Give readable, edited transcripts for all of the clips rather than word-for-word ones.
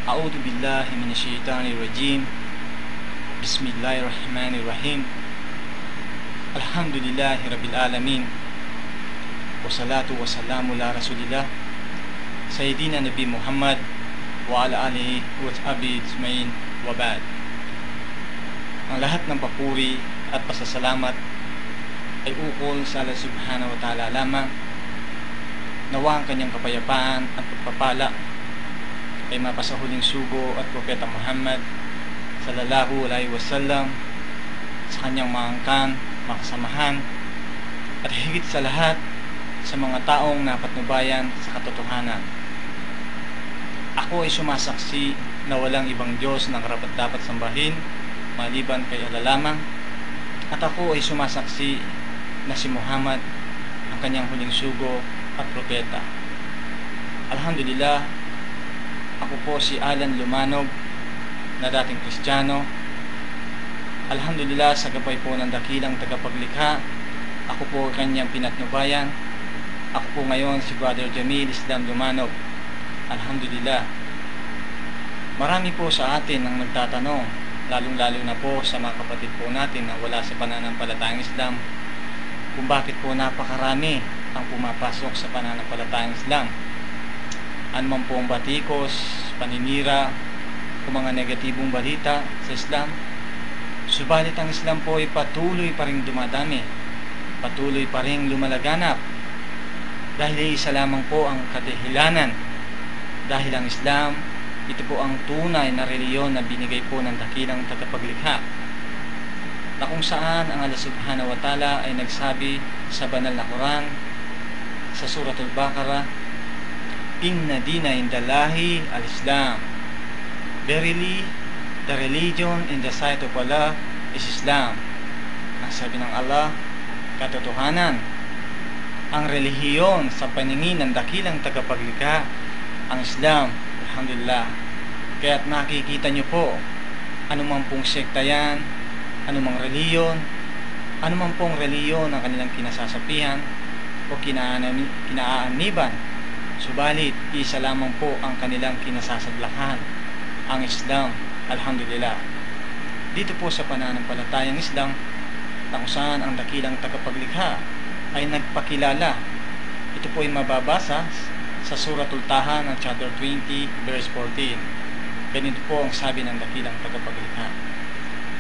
A'udhu billahi minasyaitanir rajim. Bismillahirrahmanirrahim. Alhamdulillahi rabbil alamin. Wassalatu wassalamu ala rasulillah Sayyidina Nabi Muhammad wa ala alihi wa sahbihi ajmain wa ba'd. Ang lahat ng papuri at pasasalamat ay ukol sa Allah subhanahu wa ta'ala lamang. Nawa ang kanyang kapayapaan at pagpapala ay mapasahuling sugo at Propeta Muhammad sallallahu alaihi wasallam, sa kanyang mga angkan, mga kasamahan, at higit sa lahat sa mga taong napatnubayan sa katotohanan. Ako ay sumasaksi na walang ibang Diyos na karapat-dapat sambahin maliban kay Allah lamang, at ako ay sumasaksi na si Muhammad ang kanyang huling sugo at propeta. Alhamdulillah, ako po si Alan Lumanog na dating Kristiyano. Alhamdulillah, sa gabay po ng dakilang tagapaglikha, ako po kanyang pinatnubayan. Ako po ngayon si Brother Jamil Islam Lumanog. Alhamdulillah. Marami po sa atin ang nagtatanong, lalong-lalo na po sa mga kapatid po natin na wala sa pananampalatayang Islam, kung bakit po napakarami ang pumapasok sa pananampalatayang Islam. Ano man po ang batikos, paninira, o mga negatibong balita sa Islam. Subalit ang Islam po ay patuloy pa rin dumadami, patuloy pa rin lumalaganap, dahil isa lamang po ang kadahilanan. Dahil ang Islam, ito po ang tunay na reliyon na binigay po ng dakilang tagapaglikha, na kung saan ang Allah subhanahu wa ta'ala ay nagsabi sa banal na Quran sa Suratul Baqarah, Inna dina indallahi al-Islam. Verily, the religion in the sight of Allah is Islam. Ang sabi ng Allah, katotohanan, ang relihiyon sa paningin ng dakilang tagapaglikha, ang Islam. Alhamdulillah. Kaya't nakikita nyo po, anumang pong sekta yan, anumang reliyon, anumang pong reliyon ang kanilang kinasasapihan o kinaaaniban, subalit isa lamang po ang kanilang kinasasadlakan, ang Islam. Alhamdulillah. Dito po sa pananampalatayang Islam, na kung saan ang dakilang tagapaglikha ay nagpakilala, ito po ay mababasa sa Suratul Taha ng chapter 20 verse 14. Ganito po ang sabi ng dakilang tagapaglikha,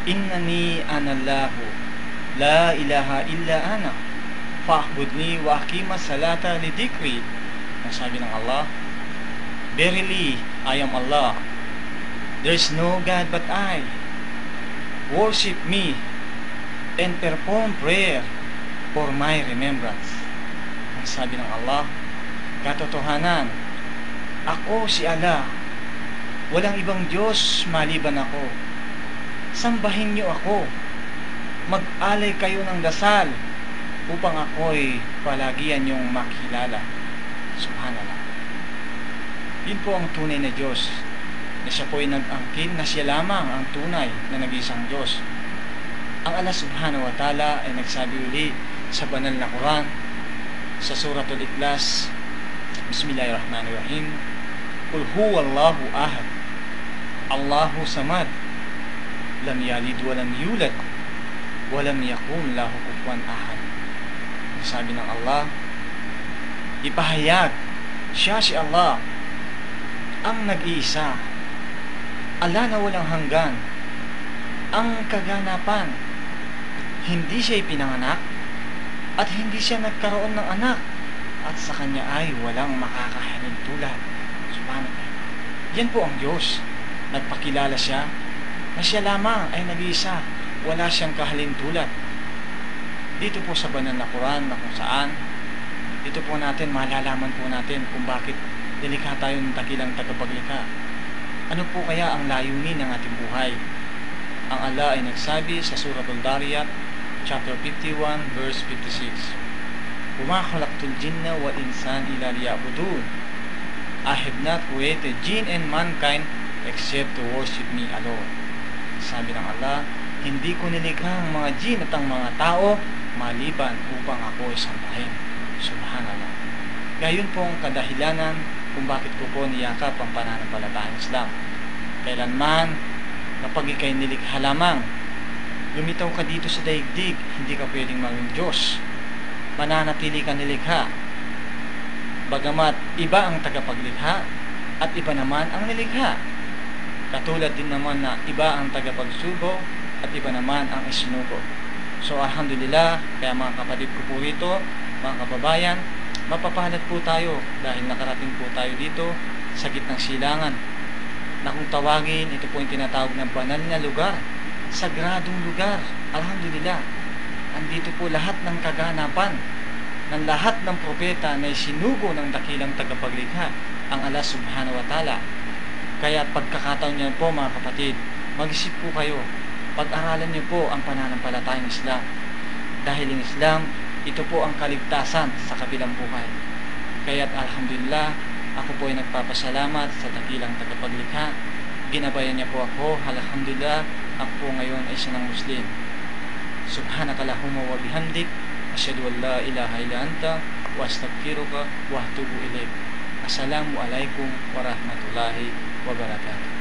Innani anallahu la ilaha illa ana fa'budni wa aqimas salata lidikri. Ang sabi ng Allah, Verily, I am Allah. There is no God but I. Worship me and perform prayer for my remembrance. Ang sabi ng Allah, katotohanan, ako si Allah. Walang ibang Diyos maliban ako. Sambahin niyo ako. Mag-alay kayo ng dasal upang ako'y palagian niyong makilala. Subhanallah. Yun po ang tunay na Diyos, na siya po ay nag-angkin na siya lamang ang tunay na nag-iisang Diyos. Ang Allah subhanahu wa ta'ala ay nagsabi uli sa banal na Quran sa Suratul Ikhlas, Bismillahirrahmanirrahim, Qul huwallahu ahad, Allahu samad, lam yalid walam yulad, walam yakun lahu kufuwan ahad. Sabi ng Allah, ipahayag, siya si Allah, ang nag-iisa, Allah na walang hanggan, ang kaganapan. Hindi siya ipinanganak at hindi siya nagkaroon ng anak, at sa kanya ay walang makakahalin tulad. Subhanallah. Yan po ang Diyos. Nagpakilala siya na siya lamang ay nag-iisa, wala siyang kahalin tulad. Dito po sa banal na Quran, na kung saan dito po natin malalaman po natin kung bakit nilikha tayo ng dakilang tagapaglikha. Ano po kaya ang layunin ng ating buhay? Ang Allah ay nagsabi sa Suratul Dariyat chapter 51 verse 56, Wama khalaqtul jinna wal insan illa liya'budun. I have not created jinn and mankind except to worship me alone. Sabi ng Allah, hindi ko nilikha ang mga jinn at ang mga tao maliban upang ako ay sambahin. Subhanallah. Gayon po ang kadahilanan kung bakit ko po niyakap ang pananampalatayang Islam. Kailanman, kapag ikay nilikha lamang, lumitaw ka dito sa daigdig, hindi ka pwedeng maging Diyos. Mananatili ka nilikha. Bagamat iba ang tagapaglikha at iba naman ang nilikha. Katulad din naman na iba ang tagapagsugo at iba naman ang isinugo. So alhamdulillah, kaya mga kapatid ko po rito, mga kababayan, mapapalad po tayo dahil nakarating po tayo dito sa gitnang silangan na kung tawagin, ito po yung tinatawag ng banal na lugar, sagradong lugar. Alhamdulillah, andito po lahat ng kaganapan ng lahat ng propeta na isinugo ng dakilang tagapaglikha, ang Allah subhanahu wa ta'ala. Kaya pagkakataon niyo po mga kapatid, mag-isip po kayo, pag-aralan niyo po ang pananampalatayang Islam. Dahil ang Islam, ito po ang kaligtasan sa kabilang buhay. Kaya't alhamdulillah, ako po ay nagpapasalamat sa dakilang tagapaglikha. Ginabayan niya po ako, alhamdulillah, ako po ngayon ay isang Muslim. Subhanakallahumma wa bihamdik, asyhadu an la ilaha illa anta, wa astaghfiruka wa atubu ilaik. Assalamu alaikum warahmatullahi wabarakatuh.